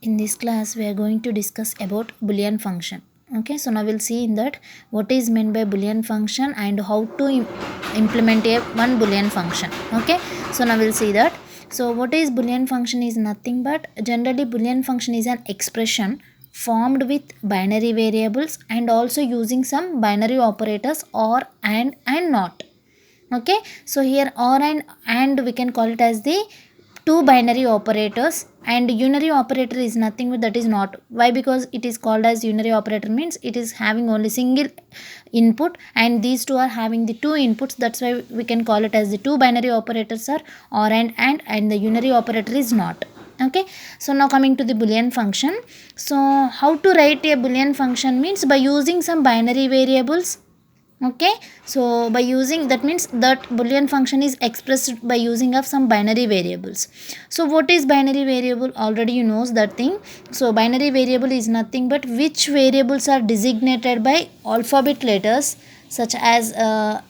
In this class we are going to discuss about boolean function. Okay, so now we'll see in that what is meant by boolean function and how to implement a one boolean function. Okay, so now we'll see that. So what is boolean function is nothing but generally boolean function is an expression formed with binary variables and also using some binary operators or and not. Okay, so here or and we can call it as the two binary operators, and unary operator is nothing but that is not. Why? Because it is called as unary operator means it is having only single input and these two are having the two inputs. That's why we can call it as the two binary operators are or and the unary operator is not. Okay, so now coming to the boolean function. So how to write a boolean function means by using some binary variables. Okay, so by using that means that boolean function is expressed by using of some binary variables. So what is binary variable? Already you knows that thing. So binary variable is nothing but which variables are designated by alphabet letters such as a,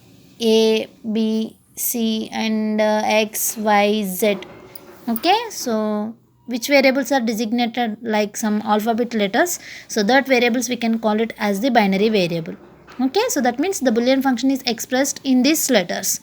b, c and x, y, z. Okay, so which variables are designated like some alphabet letters, so that variables we can call it as the binary variable. Okay, so that means the boolean function is expressed in these letters,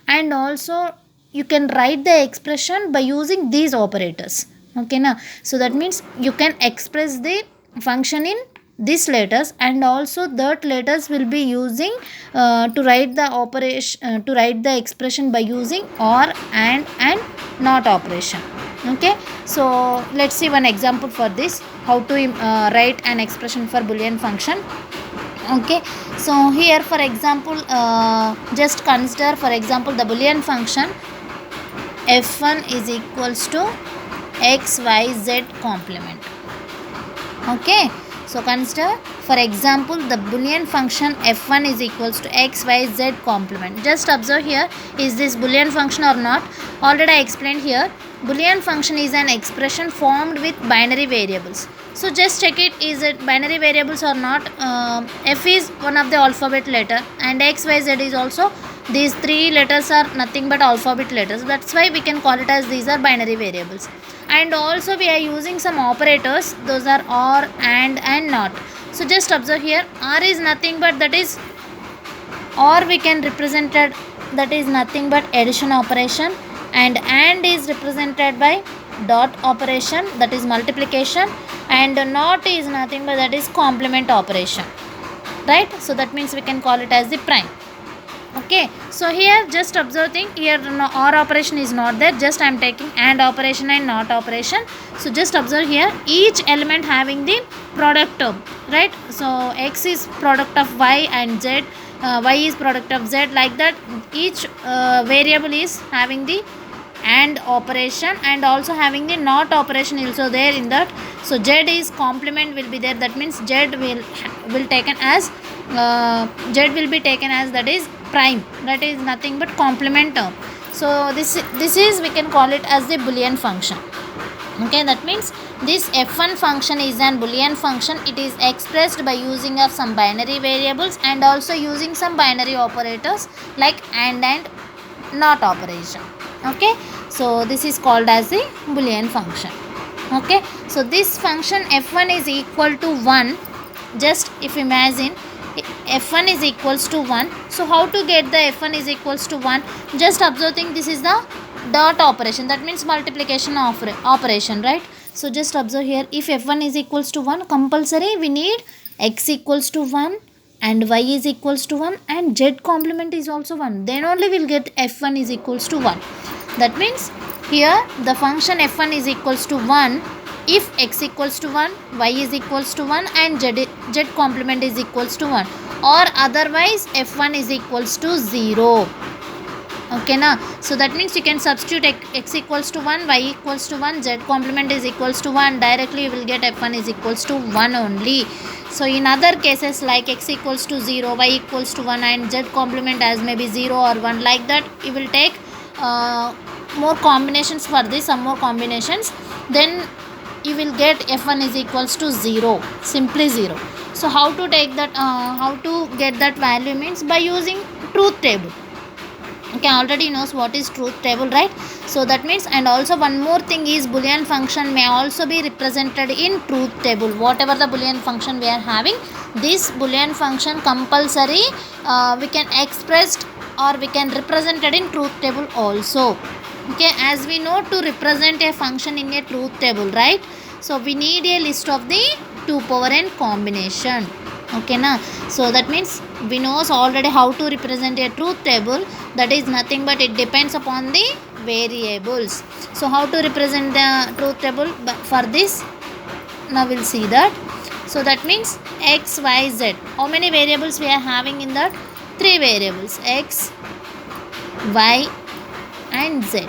and also you can write the expression by using these operators. Okay now, so that means you can express the function in these letters, and also that letters will be using to write the operation to write the expression by using or and not operation. Okay, so let's see one example for this, how to write an expression for boolean function. Okay, so here for example just consider for example the boolean function f1 is equals to xyz complement. Okay, so consider for example the boolean function f1 is equals to xyz complement. Just observe here, is this boolean function or not? Already I explained here, boolean function is an expression formed with binary variables. So just check it, is it binary variables or not? F is one of the alphabet letter and xyz is also, these three letters are nothing but alphabet letters. That's why we can call it as these are binary variables. And also we are using some operators, those are or and not. So just observe here, or is nothing but that is, or we can represent it, that is nothing but addition operation, and is represented by dot operation, that is multiplication, and not is nothing but that is complement operation, right? So that means we can call it as the prime. Okay, so here just observe thing, here no, or operation is not there, just I am taking and operation and not operation. So just observe here, each element having the product term, right? So x is product of y and z, y is product of z, like that each variable is having the and operation and also having the not operation also there in that. So z is complement will be there, that means z will taken as z will be taken as that is prime, that is nothing but complement term. So this is we can call it as the boolean function. Okay, that means this f1 function is an boolean function. It is expressed by using of some binary variables and also using some binary operators like and not operation. Okay, so this is called as the boolean function. Okay, so this function f1 is equal to 1. Just if imagine f1 is equals to 1, so how to get the f1 is equals to 1? Just observing, this is the dot operation, that means multiplication operation, right? So just observe here, if f1 is equals to 1, compulsory we need x equals to 1 and y is equals to 1 and z complement is also 1, then only we'll get f1 is equals to 1. That means here the function f1 is equals to 1 if x equals to 1, y is equals to 1 and z complement is equals to 1, or otherwise f1 is equals to 0. Okay now, so that means you can substitute x equals to 1, y equals to 1, z complement is equals to 1, directly you will get f1 is equals to 1 only. So in other cases like x equals to 0, y equals to 1 and z complement as maybe 0 or 1, like that you will take more combinations for this, some more combinations, then you will get f1 is equals to 0, simply 0. So how to take that, how to get that value means by using truth table. Okay, already knows what is truth table, right? So that means, and also one more thing is boolean function may also be represented in truth table. Whatever the boolean function we are having, this boolean function compulsory we can express or we can represent it in truth table also. Okay, as we know, to represent a function in a truth table, right? So we need a list of the 2 power n combination. Okay na? So that means we knows already how to represent a truth table. That is nothing but it depends upon the variables. So how to represent the truth table? But for this, now we'll see that. So that means x, y, z. How many variables we are having in that? 3 variables, x, y and z.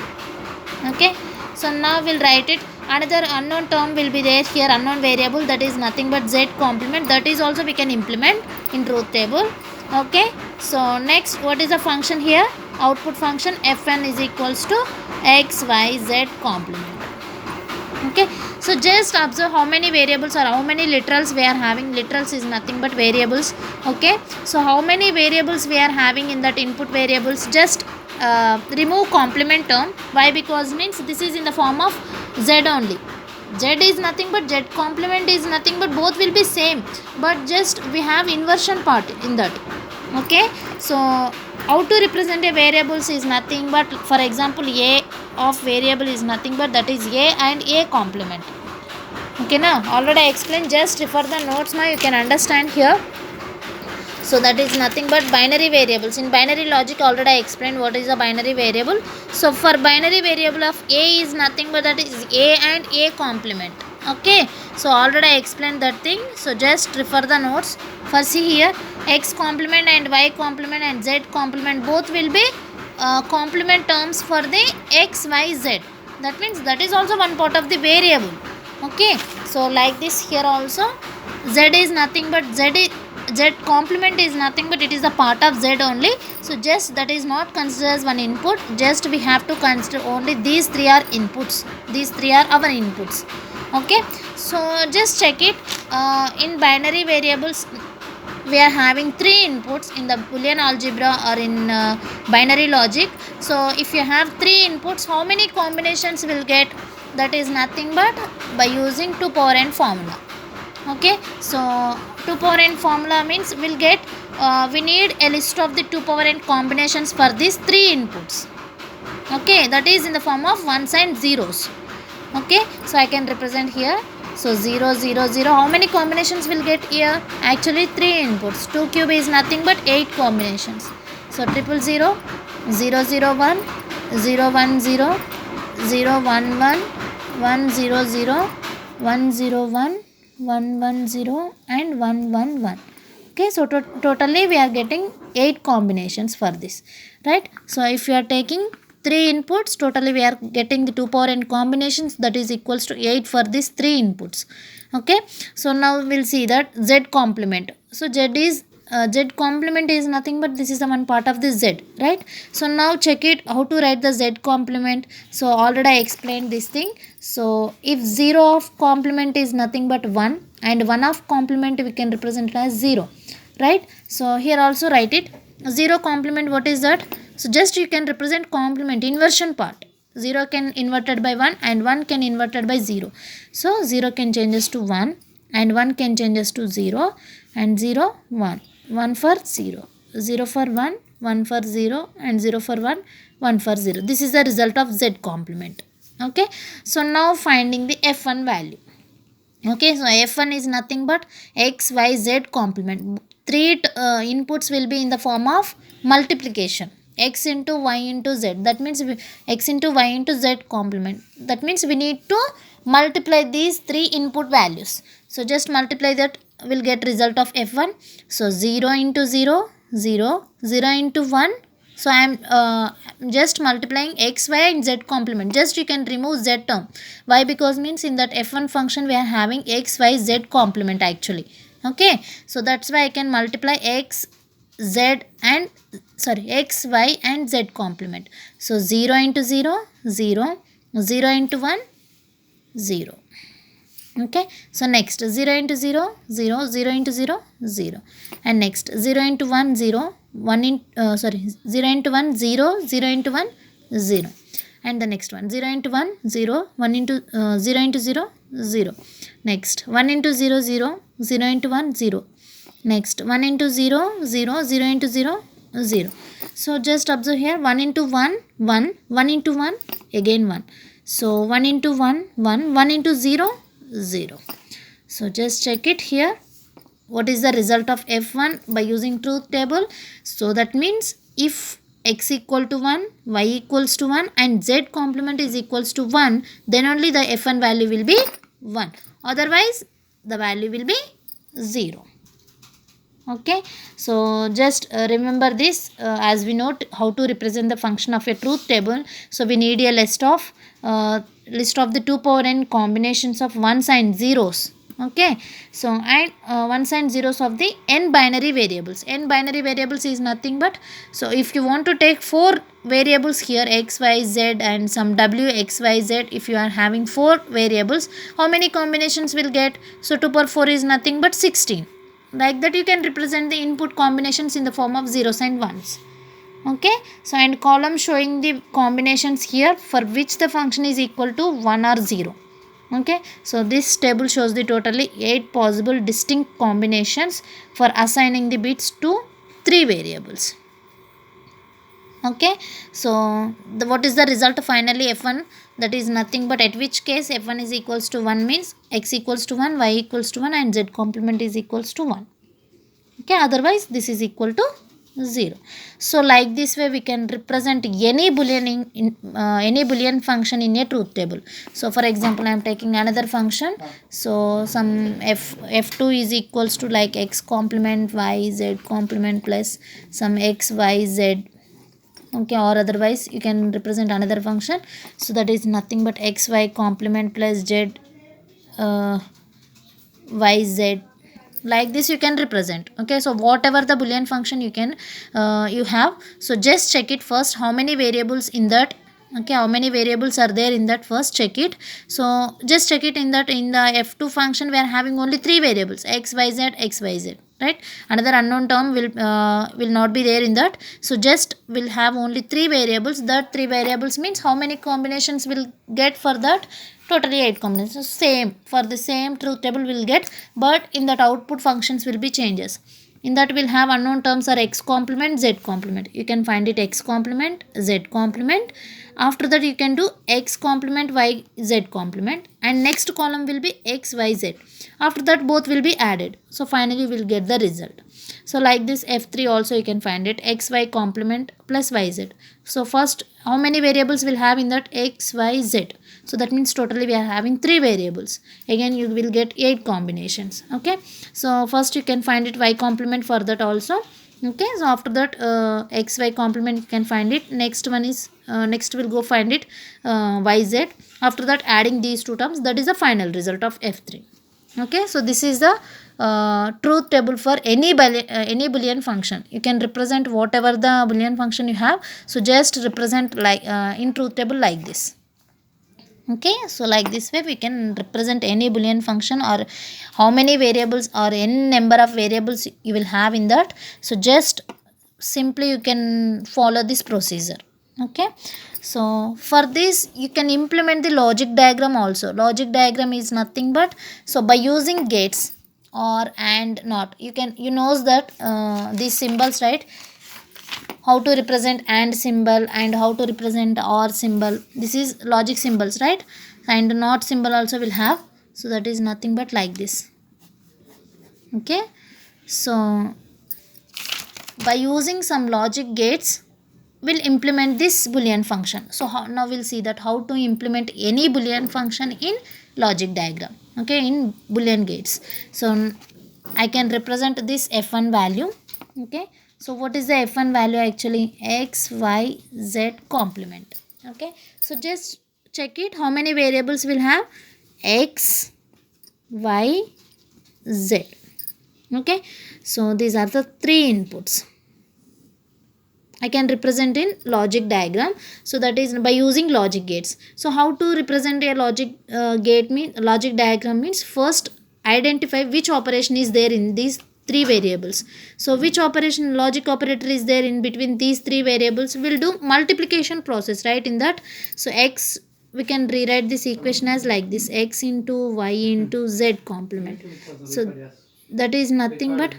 Okay, so now we'll write it. Another unknown term will be there here, unknown variable, that is nothing but z complement. That is also we can implement in truth table. Okay, so next, what is the function here? Output function fn is equals to x, y, z complement. Okay, so just observe how many variables or how many literals we are having. Literals is nothing but variables. Okay, so how many variables we are having in that input variables? Just remove complement term. Why? Because means this is in the form of z only. Z is nothing but z complement is nothing but both will be same, but just we have inversion part in that. Okay, so how to represent a variables is nothing but, for example, a of variable is nothing but that is a and a complement. Okay, now already I explained, just refer the notes. Now you can understand here. So that is nothing but binary variables. In binary logic already I explained what is a binary variable. So for binary variable of a is nothing but that is a and a complement. Okay, so already I explained that thing. So just refer the notes. For see here, x complement and y complement and z complement both will be complement terms for the x, y, z. That means that is also one part of the variable. Okay, so like this here also, z is nothing but z complement is nothing but it is a part of z only. So just that is not considered as one input. Just we have to consider only these 3 are inputs. These 3 are our inputs. Okay, so just check it. In binary variables we are having 3 inputs in the Boolean algebra or in binary logic. So if you have 3 inputs, how many combinations will get? That is nothing but by using 2 power n formula. Okay, so 2 power n formula means we'll get we need a list of the 2 power n combinations for these 3 inputs. Okay, that is in the form of ones and zeros. Okay, so I can represent here. So 0, 0, 0. How many combinations will get here? Actually 3 inputs. 2 cube is nothing but 8 combinations. So 0, 0, 0, 0, 1, 0, 1, 0, 0, 1, 1, 1, 0, 0, 1, 0, 1, 1, 1, 0 and 1, 1, 1. Okay, so totally we are getting 8 combinations for this, right? So if you are taking 3 inputs, totally we are getting the 2 power n combinations, that is equals to 8 for these 3 inputs. Okay, so now we'll see that z complement. So z complement is nothing but this is the one part of the z, right? So now check it, how to write the z complement. So already I explained this thing. So if 0 of complement is nothing but 1 and 1 of complement we can represent it as 0, right? So here also write it. 0 complement, what is that? So just you can represent complement inversion part. 0 can inverted by 1 and 1 can inverted by 0. So 0 can changes to 1 and 1 can changes to 0 and 0, 1. 1 for 0, 0 for 1, 1 for 0 and 0 for 1, 1 for 0. This is the result of z complement. Okay, so now finding the f1 value. Okay, so f1 is nothing but x, y, z complement. 3 inputs will be in the form of multiplication, x into y into z. That means x into y into z complement. That means we need to multiply these 3 input values. So just multiply that, will get result of f1. So 0 into 0, 0, 0 into 1. So I am just multiplying x, y and z complement. Just you can remove z term. Why? Because means in that f1 function we are having x, y, z complement actually. Okay, so that's why I can multiply x, z and x, y and z complement. So 0 into 0, 0, 0 into 1, 0. Okay, so next 0 into 0, 0, 0 into 0, 0 and next 0 into 1, 0, 1 in 0 into 1, 0, 0 into 1, 0 and the next one 0 into 1 0, 1 into 0 into 0 0, next 1 into 0 0, 0 into 1 0, next 1 into 0 0, 0 into 0 0. So just observe here, 1 into 1 1, 1 into 1 again 1, so 1 into 1 1, 1 into 0 0. So just check it here, what is the result of f1 by using truth table. So that means if x equal to 1, y equals to 1 and z complement is equals to 1, then only the f1 value will be 1, otherwise the value will be 0. Okay, so just remember this, as we know how to represent the function of a truth table. So we need a list of the 2 power n combinations of ones and zeros. Okay, so and ones and zeros of the n binary variables. N binary variables is nothing but, so if you want to take 4 variables here, x y z and some w x y z, if you are having 4 variables, how many combinations will get? So 2 power 4 is nothing but 16. Like that you can represent the input combinations in the form of zeros and ones. Okay, so and column showing the combinations here for which the function is equal to 1 or 0. Okay, so this table shows the totally 8 possible distinct combinations for assigning the bits to 3 variables. Okay, so what is the result finally? f1, that is nothing but, at which case f1 is equals to 1 means x equals to 1, y equals to 1 and z complement is equals to 1. Okay, otherwise this is equal to 0. So like this way we can represent any boolean any boolean function in a truth table. So for example, I am taking another function, so some f2 is equals to like x complement y z complement plus some x y z. Okay, or otherwise you can represent another function, so that is nothing but xy complement plus z yz. Like this you can represent. Okay, so whatever the boolean function you can you have, so just check it first how many variables in that. Okay, how many variables are there in that, first check it. So just check it in that, in the f2 function we are having only 3 variables, x y z x y z, right? Another unknown term will not be there in that, so just will have only 3 variables. That 3 variables means how many combinations will get for that? Totally 8 combinations. Same for the same truth table will get, but in that output functions will be changes. In that we'll have unknown terms are x complement, z complement. You can find it x complement, z complement. After that you can do x complement, y z complement, and next column will be x y z. After that both will be added, so finally we will get the result. So like this f3 also you can find it x y complement plus y z. So first how many variables will have in that? X y z. So that means totally we are having 3 variables. Again you will get 8 combinations. Okay, so first you can find it y complement for that also. Okay, so after that xy complement you can find it. Next one is next we'll go find it yz. After that adding these 2 terms, that is the final result of f3. Okay, so this is the truth table for any boolean function. You can represent whatever the boolean function you have, so just represent like in truth table like this. Okay, so like this way we can represent any boolean function, or how many variables or n number of variables you will have in that. So just simply you can follow this procedure. Okay, so for this you can implement the logic diagram also. Logic diagram is nothing but, so by using gates or and not, you knows that these symbols, right? How to represent and symbol and how to represent or symbol. This is logic symbols, right? And not symbol also will have, so that is nothing but like this. Okay, so by using some logic gates we'll implement this boolean function. So now we'll see that how to implement any boolean function in logic diagram. Okay, in boolean gates. So I can represent this f1 value. Okay, so what is the f1 value actually? X y z complement. Okay, so just check it how many variables will have? X y z. Okay, so these are the 3 inputs I can represent in logic diagram. So that is by using logic gates. So how to represent a logic diagram means, first identify which operation is there in these three variables. So which operation, logic operator is there in between these three variables? We'll do multiplication process, right? In that, so x, we can rewrite this equation as like this: x into y into z complement. So that is nothing but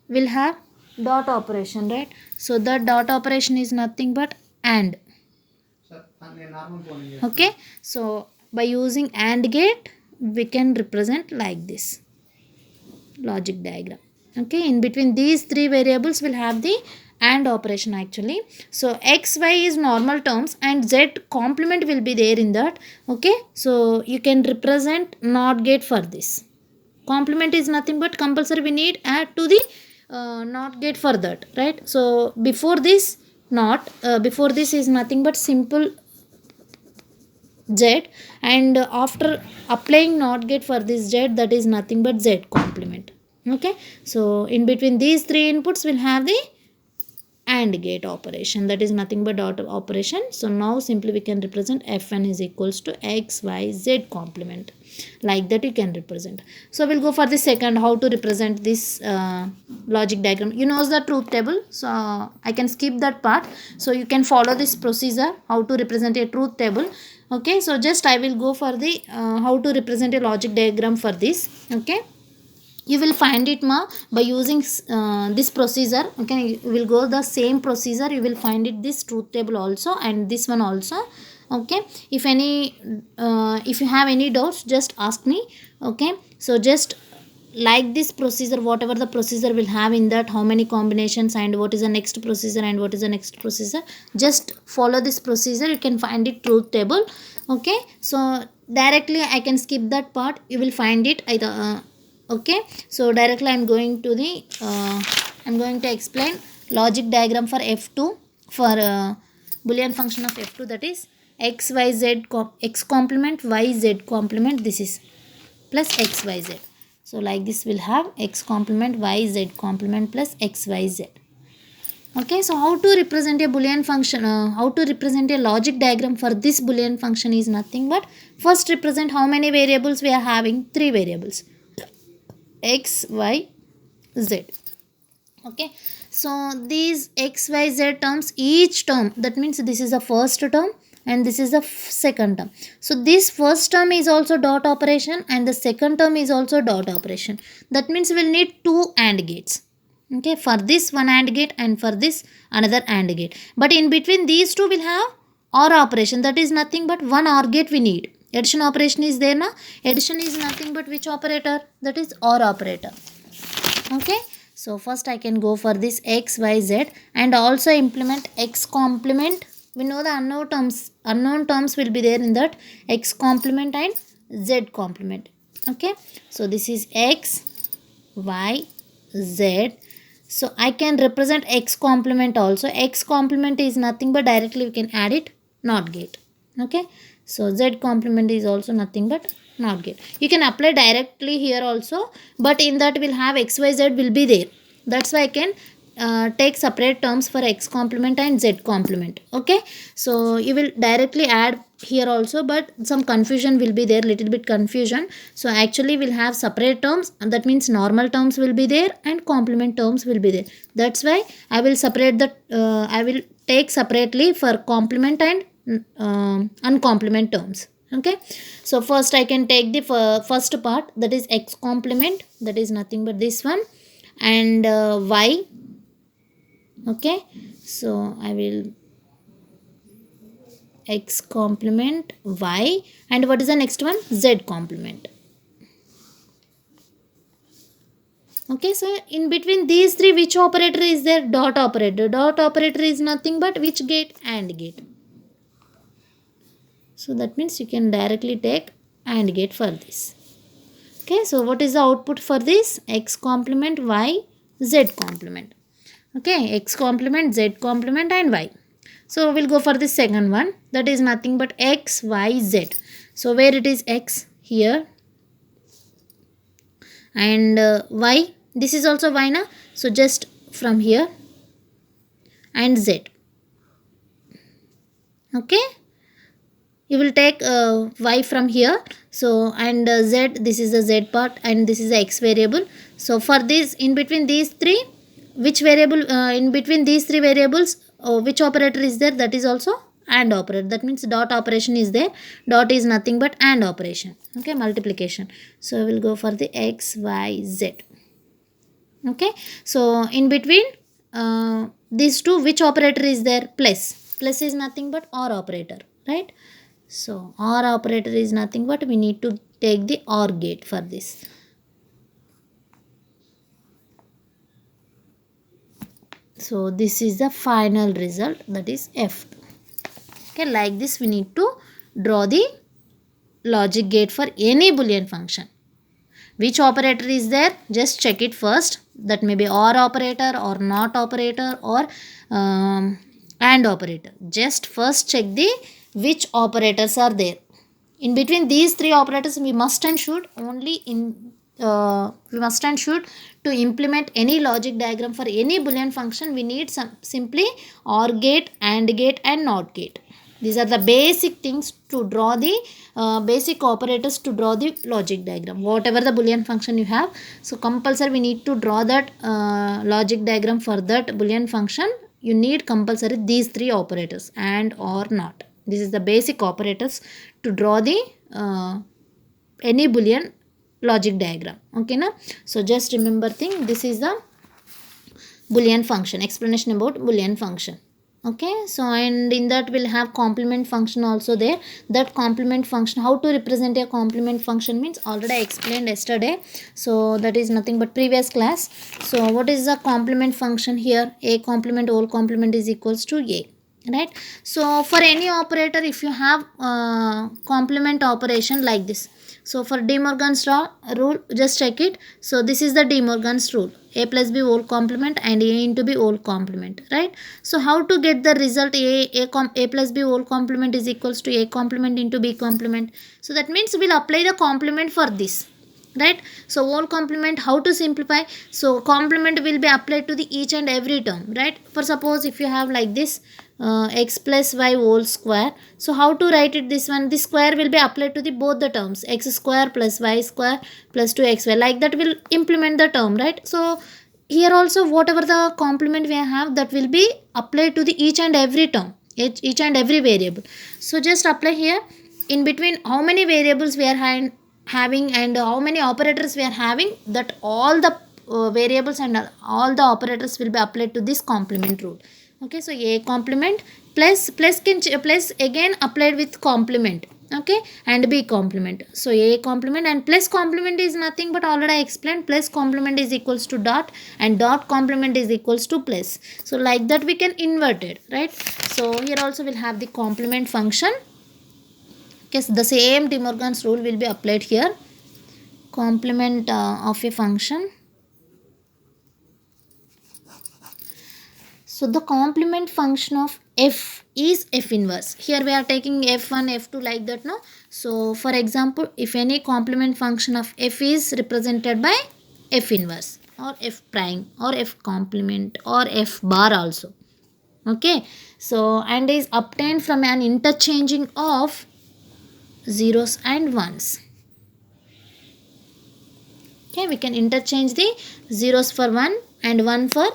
we'll have dot operation, right? So that dot operation is nothing but and. Okay, so by using AND gate we can represent like this logic diagram. Okay, in between these three variables we'll have the AND operation actually. So x, y is normal terms and z complement will be there in that. Okay, so you can represent NOT gate for this. Complement is nothing but compulsory we need add to the NOT gate for that, right? So before this not before this is nothing but simple z, and after applying NOT gate for this z, that is nothing but z complement. Okay, so in between these three inputs we'll have the AND gate operation, that is nothing but dot operation. So now simply we can represent Fn is equals to x, y, z complement, like that you can represent. So we'll go for the second, how to represent this logic diagram. You know the truth table, so I can skip that part, so you can follow this procedure how to represent a truth table. Okay, so just I will go for the how to represent a logic diagram for this. Okay, you will find it by using this procedure. Okay, you will go the same procedure, you will find it this truth table also and this one also. Okay, if you have any doubts just ask me. Okay, so just like this procedure, whatever the procedure will have in that, how many combinations and what is the next procedure and what is the next procedure, just follow this procedure, you can find it truth table. Okay, so directly I can skip that part, you will find it either okay, so directly I'm going to the I'm going to explain logic diagram for f2, for boolean function of f2, that is x y z x complement y z complement, this is plus x y z. So like this we'll have x complement y z complement plus x y z. Okay, so how to represent a boolean function, how to represent a logic diagram for this boolean function is nothing but first represent how many variables we are having, three variables x, y, z. Okay, so these x, y, z terms, each term, that means this is the first term and this is the second term. So this first term is also dot operation and the second term is also dot operation. That means we'll need two AND gates. Okay, for this one AND gate and for this another AND gate. But in between these two we'll have OR operation, that is nothing but one OR gate we need. Addition operation is there na. Addition is nothing but which operator? That is OR operator. Okay, so first I can go for this x, y, z and also implement x complement. We know the unknown terms will be there in that, x complement and z complement. Okay, so this is x, y, z. So I can represent x complement also. X complement is nothing but directly we can add it NOT gate. Okay, so z complement is also nothing but NOT gate. You can apply directly here also, but in that we'll have x, y, z will be there. That's why I can take separate terms for x complement and z complement. Okay, so you will directly add here also, but some confusion will be there, little bit confusion. So actually we'll have separate terms, and that means normal terms will be there and complement terms will be there. That's why I will separate the I will take separately for complement and uncomplement terms. Okay, so first I can take the first part, that is x complement, that is nothing but this one, and y. Okay, so I will x complement y, and what is the next one? Z complement. Okay, so in between these three which operator is there? Dot operator. Dot operator is nothing but which gate? AND gate. So that means you can directly take AND gate for this. Okay, so what is the output for this? X complement y, z complement. Okay, x complement, z complement and y. So we'll go for the second one, that is nothing but x, y, z. So where it is x? Here. And y, this is also y na, so just from here, and z. Okay, you will take y from here. So and z, this is the z part and this is the x variable. So for this, in between these three, which variable, in between these three variables, which operator is there, that is also and operator. That means dot operation is there. Dot is nothing but and operation, okay, multiplication. So we will go for the x, y, z. Okay, so in between these two, which operator is there? Plus. Plus is nothing but or operator, right? So or operator is nothing but we need to take the or gate for this. So this is the final result, that is f. Okay, like this we need to draw the logic gate for any Boolean function. Which operator is there? Just check it first. That may be or operator or not operator or and operator. Just first check the which operators are there. In between these three operators, we must and should to implement any logic diagram for any Boolean function, we need simply OR gate, AND gate and NOT gate. These are the basic things to draw the basic operators to draw the logic diagram. Whatever the Boolean function you have, so compulsory we need to draw that logic diagram for that Boolean function. You need compulsory these three operators, AND, OR, NOT. This is the basic operators to draw the any Boolean logic diagram. Okay, na? So just remember this is the Boolean function, explanation about Boolean function. Okay, so and in that we'll have complement function also there. That complement function, how to represent a complement function means already I explained yesterday. So that is nothing but previous class. So what is the complement function here? A complement, whole complement is equals to A. Right. So for any operator, if you have complement operation like this. So for De Morgan's rule, just check it. So this is the De Morgan's rule. A plus B whole complement and A into B whole complement. Right. So how to get the result A plus B whole complement is equals to A complement into B complement. So that means we'll apply the complement for this. Right. So whole complement, how to simplify? So complement will be applied to the each and every term. Right. For suppose if you have like this x plus y whole square. So how to write it this one? This square will be applied to the both the terms, x square plus y square plus 2xy, like that will implement the term, right? So here also whatever the complement we have, that will be applied to the each and every term, each and every variable. So just apply here. In between how many variables we are having and how many operators we are having, that all the variables and all the operators will be applied to this complement rule. Okay, so A complement plus again applied with complement. Okay, and B complement. So A complement and plus complement is nothing but already I explained, plus complement is equals to dot and dot complement is equals to plus. So like that we can invert it, right? So here also we'll have the complement function. Okay, so the same De Morgan's rule will be applied here. Complement of a function. So the complement function of f is f inverse. Here we are taking f1, f2 like that, no? So for example, if any complement function of f is represented by f inverse or f prime or f complement or f bar also. Okay, so and is obtained from an interchanging of zeros and ones. Okay, we can interchange the zeros for 1 and 1 for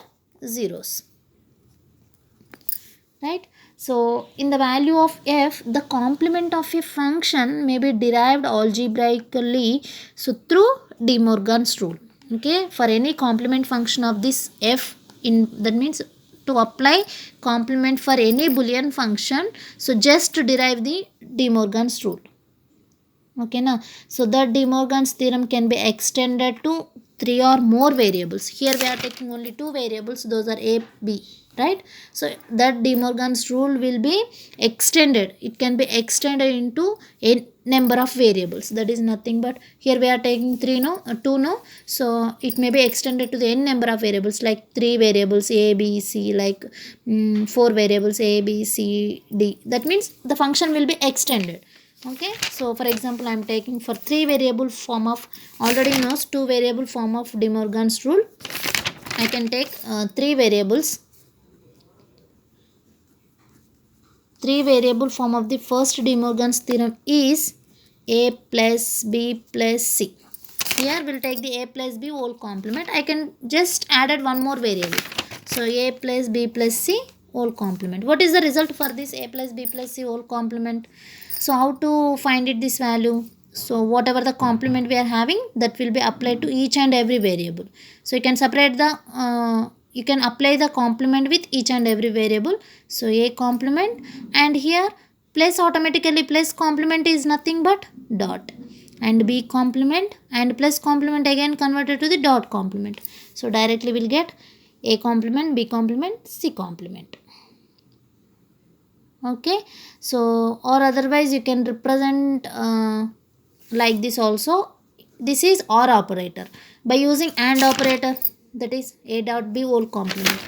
zeros. Right. So in the value of f, the complement of a function may be derived algebraically, so through De Morgan's rule. Okay, for any complement function of this f, in that means to apply complement for any Boolean function, so just to derive the De Morgan's rule. Okay, now so that De Morgan's theorem can be extended to 3 or more variables. Here we are taking only 2 variables, those are A, B, right? So that De Morgan's rule will be extended. It can be extended into a number of variables. That is nothing but here we are taking 2 no. So it may be extended to the n number of variables, like 3 variables A, B, C, like 4 variables A, B, C, D. That means the function will be extended. Okay, so for example I am taking for 3 variable form of, already knows 2 variable form of De Morgan's rule. I can take 3 variables. three variable form of the first De Morgan's theorem is a plus b plus c. Here we'll take the a plus b whole complement. I can just added one more variable. So a plus b plus c whole complement. What is the result for this a plus b plus c whole complement? So how to find it this value? So whatever the complement we are having, that will be applied to each and every variable. So you can separate the you can apply the complement with each and every variable. So a complement, and here plus automatically plus complement is nothing but dot, and b complement and plus complement again converted to the dot complement. So directly we'll get a complement, b complement, c complement. Okay, so or otherwise you can represent like this also. This is or operator by using and operator, that is a dot b whole complement.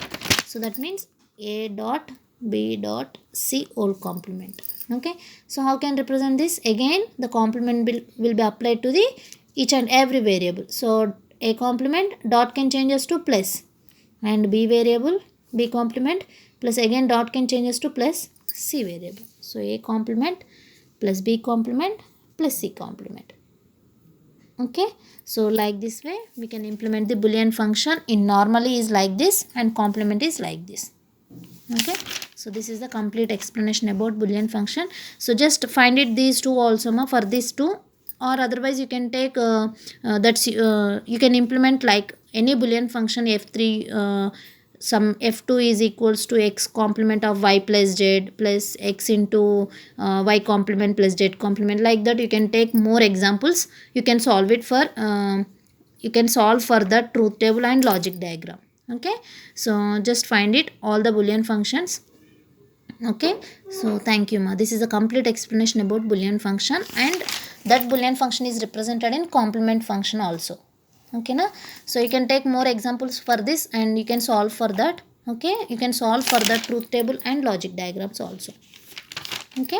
So that means a dot b dot c whole complement. Okay, so how can represent this? Again the complement will be applied to the each and every variable. So a complement dot can change us to plus, and b variable b complement plus again dot can change us to plus c variable. So a complement plus b complement plus c complement. Okay, so like this way we can implement the Boolean function. In normally is like this and complement is like this. Okay, so this is the complete explanation about Boolean function. So just find it these two also for these two, or otherwise you can take you can implement like any Boolean function f3 some f2 is equals to x complement of y plus z plus x into y complement plus z complement. Like that you can take more examples. You can solve it for you can solve for the truth table and logic diagram. Okay, so just find it all the Boolean functions. Okay, so thank you ma. This is a complete explanation about Boolean function, and that Boolean function is represented in complement function also. Okay na, so you can take more examples for this and you can solve for that. Okay, you can solve for the truth table and logic diagrams also. Okay.